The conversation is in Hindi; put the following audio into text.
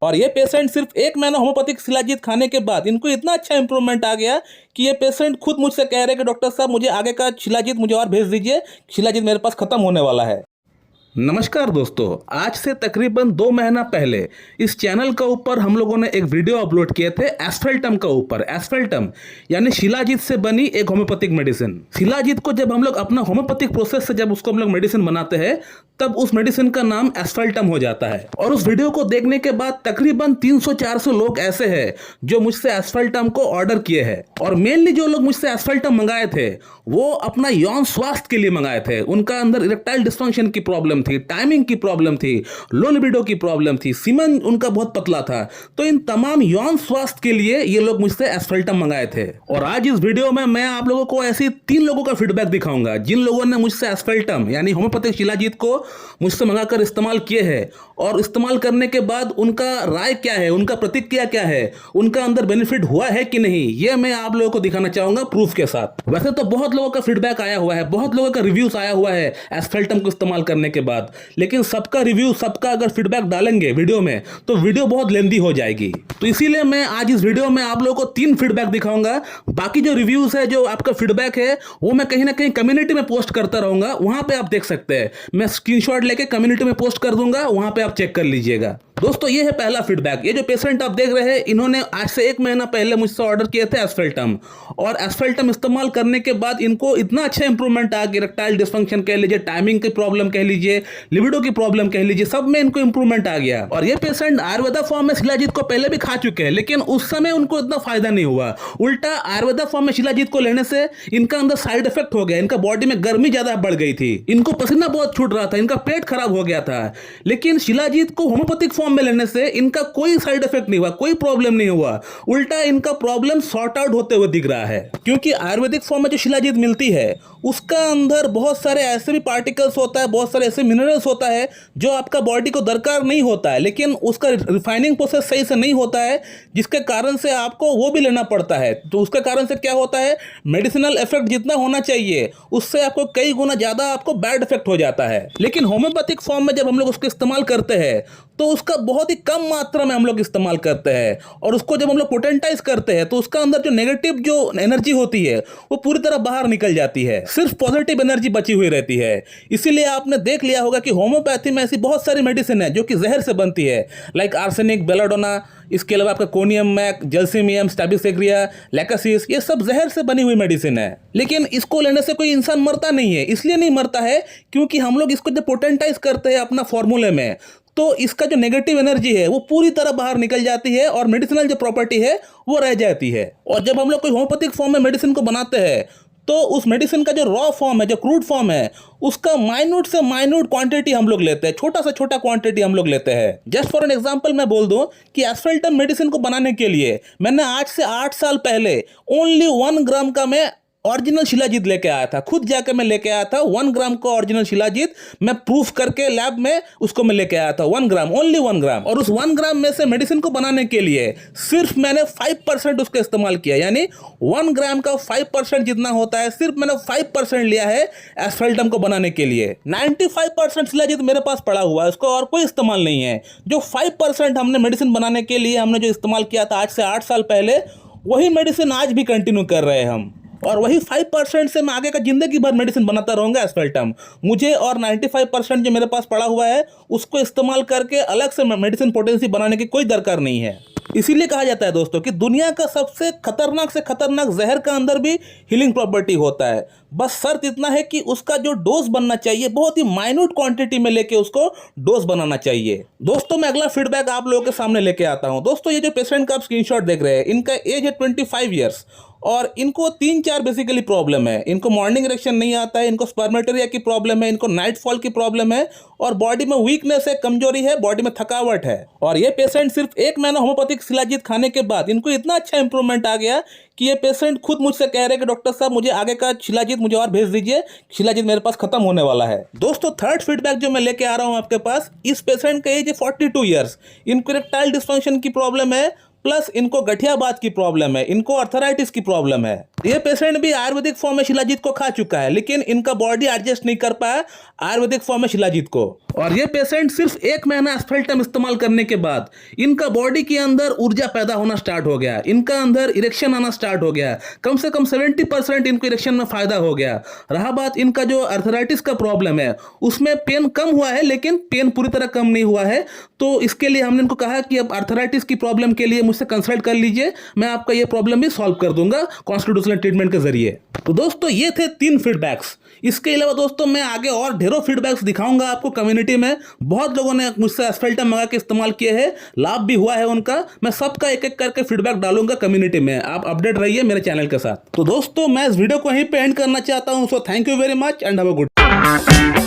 और ये पेशेंट सिर्फ 1 महीना होम्योपैथिक शिलाजीत खाने के बाद इनको इतना अच्छा इंप्रूवमेंट आ गया कि ये पेशेंट खुद मुझसे कह रहे हैं कि डॉक्टर साहब मुझे आगे का शिलाजीत मुझे और भेज दीजिए, शिलाजीत मेरे पास खत्म होने वाला है। नमस्कार दोस्तों, आज से तकरीबन 2 महीना पहले इस चैनल का ऊपर हम लोगों ने एक वीडियो अपलोड किए थे एस्फेल्टम का ऊपर। एस्फेल्टम यानी शिलाजीत से बनी एक होम्योपैथिक मेडिसिन। शिलाजीत को जब हम लोग अपना होम्योपैथिक प्रोसेस से जब उसको हम लोग मेडिसिन बनाते हैं तब उस मेडिसिन का नाम एस्फेल्टम हो जाता है। और उस वीडियो को देखने के बाद तकरीबन 300-400 लोग ऐसे हैं जो मुझसे एस्फेल्टम को ऑर्डर किए हैं। और मेनली जो लोग मुझसे एस्फेल्टम मंगाए थे वो अपना यौन स्वास्थ्य के लिए मंगाए थे। उनका अंदर इरेक्टाइल डिस्फंक्शन की प्रॉब्लम थी, टाइमिंग की प्रॉब्लम थी, लो लिबिडो की प्रॉब्लम थी, सीमन उनका बहुत पतला था। तो इन तमाम यौन स्वास्थ्य के लिए ये लोग मुझसे एस्फेल्टम मंगाए थे। और आज इस वीडियो में मैं आप लोगों को ऐसी 3 लोगों का फीडबैक दिखाऊंगा जिन लोगों ने मुझसे एस्फेल्टम यानी होम्योपैथिक शिलाजीत को मुझसे मंगाकर इस्तेमाल किए हैं और इस्तेमाल करने के बाद उनका राय क्या है, उनका प्रतिक्रिया क्या है, उनका अंदर बेनिफिट हुआ है कि नहीं, ये मैं आप लोगों को दिखाना चाहूंगा प्रूफ के साथ। वैसे तो बहुत लोगों का फीडबैक आया हुआ है, बहुत लोगों का रिव्यूज आया हुआ है एस्फेल्टम को इस्तेमाल करने के बाद, लेकिन सबका रिव्यू, सबका अगर फीडबैक डालेंगे वीडियो में तो वीडियो बहुत लेंदी हो जाएगी। तो इसीलिए मैं आज इस वीडियो में आप लोगों को 3 फीडबैक दिखाऊंगा। बाकी जो रिव्यूज है, जो आपका फीडबैक है, वो मैं कहीं ना कहीं कम्युनिटी में पोस्ट करता रहूंगा, वहां पे आप देख सकते हैं। मैं स्क्रीनशॉट लेके कम्युनिटी में पोस्ट कर दूंगा, वहां पे आप चेक कर लीजिएगा। दोस्तों ये है पहला फीडबैक। ये जो पेशेंट आप देख रहे हैं इन्होंने आज से 1 महीना पहले मुझसे ऑर्डर किए थे एस्फेल्टम, और एस्फेल्टम इस्तेमाल करने के बाद इनको इतना अच्छा इंप्रूवमेंट आ गया। इरेक्टाइल डिस्फंक्शन कह लीजिए, टाइमिंग की प्रॉब्लम कह लीजिए, लिबिडो की प्रॉब्लम कह लीजिए, सब में इनको इंप्रूवमेंट आ गया। और ये पेशेंट आयुर्वेदा फॉर्म में शिलाजीत को पहले भी खा चुके हैं, लेकिन उस समय उनको इतना फायदा नहीं हुआ। उल्टा आयुर्वेदा फॉर्म में शिलाजीत को लेने से इनका अंदर साइड इफेक्ट हो गया, इनका बॉडी में गर्मी ज्यादा बढ़ गई थी, इनको पसीना बहुत छूट रहा था, इनका पेट खराब हो गया था। लेकिन शिलाजीत को होम्योपैथिक फॉर्म में लेने से इनका कोई साइड इफेक्ट नहीं हुआ, कोई प्रॉब्लम नहीं हुआ। उल्टा इनका प्रॉब्लम सॉर्ट आउट होते हुए दिख रहा है, क्योंकि आयुर्वेदिक फॉर्म में जो शिलाजीत मिलती है उसका अंदर बहुत सारे ऐसे भी पार्टिकल्स होता है, बहुत सारे ऐसे मिनरल्स होता है जो आपका बॉडी को दरकार नहीं होता है, लेकिन उसका रिफाइनिंग प्रोसेस सही से नहीं होता है, जिसके कारण से आपको वो भी लेना पड़ता है। तो उसके कारण से क्या होता है, मेडिसिनल इफेक्ट जितना होना चाहिए उससे आपको कई गुना ज्यादा आपको बैड इफेक्ट हो जाता है। लेकिन होम्योपैथिक फॉर्म में जब हम लोग उसको इस्तेमाल करते हैं तो उसका बहुत ही कम मात्रा में हम लोग इस्तेमाल करते हैं, और उसको जब हम लोग पोटेंटाइज करते हैं तो उसका अंदर जो नेगेटिव जो एनर्जी होती है वो पूरी तरह बाहर निकल जाती है, सिर्फ पॉजिटिव एनर्जी बची हुई रहती है। इसीलिए आपने देख लिया होगा कि होम्योपैथी में ऐसी बहुत सारी मेडिसिन है जो कि जहर से बनती है, लाइक आर्सेनिक, बेलाडोना, इसके अलावा आपका कोनियम मैक, जलसीमियम, स्टैबिसेग्रिया, लैकासिस, ये सब जहर से बनी हुई मेडिसिन है। लेकिन इसको लेने से कोई इंसान मरता नहीं है। इसलिए नहीं मरता है क्योंकि हम लोग इसको जब पोटेंटाइज करते हैं अपना फॉर्मूले में तो इसका जो नेगेटिव एनर्जी है वो पूरी तरह बाहर निकल जाती है और मेडिसिनल जो प्रॉपर्टी है वो रह जाती है। और जब हम लोग कोई होम्योपैथिक फॉर्म में मेडिसिन को बनाते हैं तो उस मेडिसिन का जो रॉ फॉर्म है, जो क्रूड फॉर्म है, उसका माइन्यूट से माइन्यूट क्वांटिटी हम लोग लेते हैं, छोटा से छोटा क्वांटिटी हम लोग लेते हैं। जस्ट फॉर एन एग्जांपल मैं बोल दूं कि एस्फेल्टम मेडिसिन को बनाने के लिए मैंने आज से 8 साल पहले ओनली 1 ग्राम का मैं ओरिजिनल शिलाजीत लेके आया था, खुद जाके मैं लेके आया था 1 ग्राम का ओरिजिनल शिलाजीत, मैं प्रूफ करके लैब में उसको मैं लेके आया था 1 ग्राम, ओनली 1 ग्राम। और उस 1 ग्राम में से मेडिसिन को बनाने के लिए सिर्फ मैंने 5% उसका इस्तेमाल किया, यानी 1 ग्राम का 5% जितना होता है सिर्फ मैंने 5% लिया है एस्फेल्टम को बनाने के लिए। 95% शिलाजीत मेरे पास पड़ा हुआ है, उसको और कोई इस्तेमाल नहीं है। जो 5% हमने मेडिसिन बनाने के लिए हमने जो इस्तेमाल किया था आज से 8 साल पहले, वही मेडिसिन आज भी कंटिन्यू कर रहे हैं हम, और वही 5% से मैं आगे का जिंदगी भर मेडिसिन बनाता रहूंगा एस्फेल्टम। मुझे और 95% जो मेरे पास पड़ा हुआ है उसको इस्तेमाल करके अलग से मेडिसिन पोटेंसी बनाने की कोई दरकार नहीं है। इसीलिए कहा जाता है दोस्तों कि दुनिया का सबसे खतरनाक से खतरनाक जहर का अंदर भी हीलिंग प्रॉपर्टी होता है। बस शर्त इतना है कि उसका जो डोज बनना चाहिए बहुत ही माइन्यूट क्वांटिटी में लेके उसको डोज बनाना चाहिए। दोस्तों मैं अगला फीडबैक आप लोगों के सामने लेके आता हूं। दोस्तों ये जो पेशेंट का आप स्क्रीनशॉट देख रहे हैं, इनका एज है 25 ईयर्स और इनको 3-4 बेसिकली प्रॉब्लम है। इनको मॉर्निंग इरेक्शन नहीं आता है, इनको स्पर्मेटोरिया की प्रॉब्लम है, इनको नाइट फॉल की प्रॉब्लम है, और बॉडी में वीकनेस है, कमजोरी है, बॉडी में थकावट है। और ये पेशेंट सिर्फ 1 महीना होम्योपैथिक शिलाजीत खाने के बाद इनको इतना अच्छा इंप्रूवमेंट आ गया कि ये पेशेंट खुद मुझसे कह रहे हैं कि डॉक्टर साहब मुझे आगे का शिलाजीत मुझे और भेज दीजिए, शिलाजीत मेरे पास खत्म होने वाला है। दोस्तों थर्ड फीडबैक जो मैं लेके आ रहा हूं आपके पास, इस पेशेंट का एज है 42 ईयर्स, इनको इरेक्टाइल डिस्फंक्शन की प्रॉब्लम है, प्लस इनको गठियाबात की प्रॉब्लम है, इनको आर्थराइटिस की प्रॉब्लम है। ये पेशेंट भी आयुर्वेदिक फॉर्म में शिलाजीत को खा चुका है, लेकिन इनका बॉडी एडजस्ट नहीं कर पाया आयुर्वेदिक फॉर्म में शिलाजीत को। और ये पेशेंट सिर्फ 1 महीना एस्फेल्टम इस्तेमाल करने के बाद इनका बॉडी के अंदर ऊर्जा पैदा होना स्टार्ट हो गया, इनका अंदर इरेक्शन आना स्टार्ट हो गया, कम से कम 70% इनको इरेक्शन में फायदा हो गया। रहा बात इनका जो अर्थराइटिस का प्रॉब्लम है उसमें पेन कम हुआ है, लेकिन पेन पूरी तरह कम नहीं हुआ है। तो इसके लिए हमने इनको कहा कि अब अर्थराइटिस की प्रॉब्लम के लिए मुझसे कंसल्ट कर लीजिए, मैं आपका ये प्रॉब्लम भी सॉल्व कर दूंगा कॉन्स्टिट्यूशनल ट्रीटमेंट के जरिए। तो दोस्तों ये थे 3 फीडबैक्स। इसके अलावा दोस्तों मैं आगे और ढेरों फीडबैक्स दिखाऊंगा आपको कम्युनिटी में। बहुत लोगों ने मुझसे एस्फेल्टम मंगा के इस्तेमाल किए हैं, लाभ भी हुआ है उनका। मैं सबका एक एक करके फीडबैक डालूंगा कम्युनिटी में, आप अपडेट रहिए मेरे चैनल के साथ। तो दोस्तों मैं इस वीडियो को यहीं पे एंड करना चाहता हूं। So thank you very much and have a good.